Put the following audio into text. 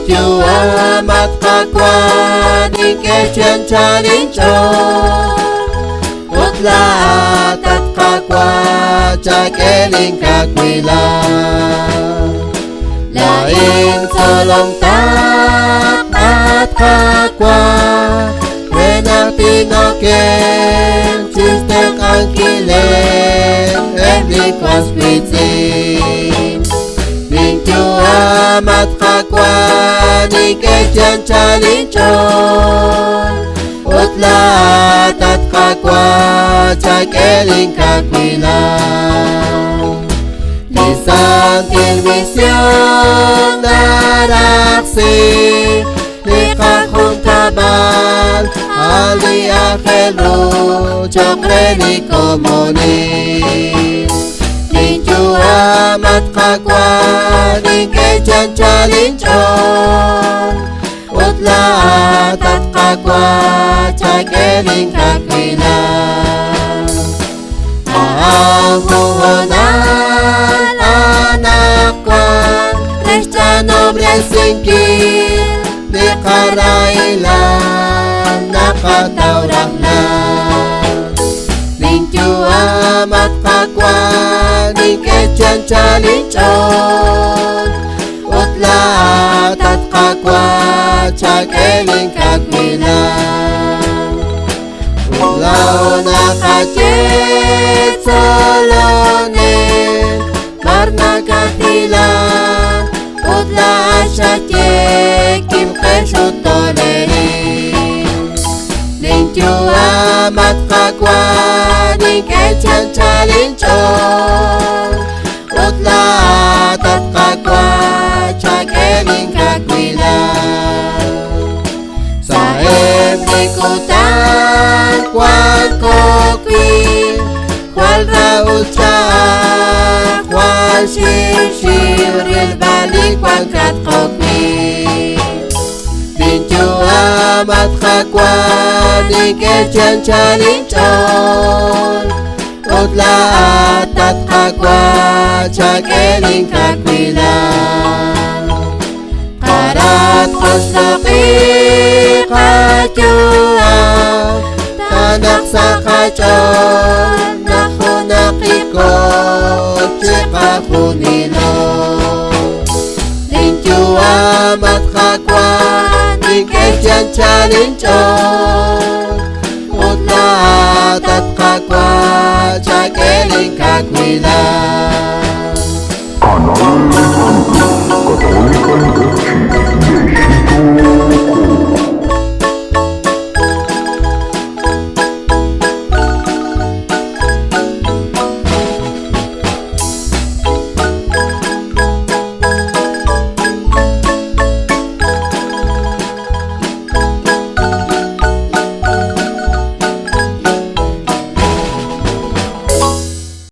Chúa mắt ta qua đi kê chân cha đến tròn út la tất cả qua cha kê linh cả quỳ là in cho lòng ta mắt ta qua về nàng tin nó kén chỉ tiếng anh kỳ lên em đi qua sweet Linh Chúa mắt ta qua đi kê chân cha đến tròn út la tất cả qua cha kê linh cả quỳ Đi sang thiên vi siêu đã đắc sĩ Đi khắc không tha bàn Ali Akhelu trong rê đi cô mô ni Linh Chúa mắt ta qua đi kê chân cha đến tròn út la tất cả qua cha kê linh cả quỳ Hồn anak kwa Resta nombre singkir Di karailan nakatawrak na Linh Chúa mắt ta qua đi kê chân cha đến tròn út la tất cả qua cha kê linh cả quỳ Ulau nakachet salonen Marna katila Utla ashache kim kesho toleri Linh Chúa mắt ta qua đi kê chân cha đến tròn út la tất cả qua cha kê linh cả quỳ Sa em ikutan Kuan kopi Kual rauca Kual shir Ril balik kuan kat kopi Linh Chúa mắt ta qua đi kê chân cha đến tròn út la tất cả qua cha kê linh cả quỳ Karat khosaki kachua Tanak sa kachon Naku nakikot Chika kunilo Linh Chúa mắt ta qua đi kê chân cha đến tròn út la tất cả qua cha kê linh cả quỳ Katolikkan kecil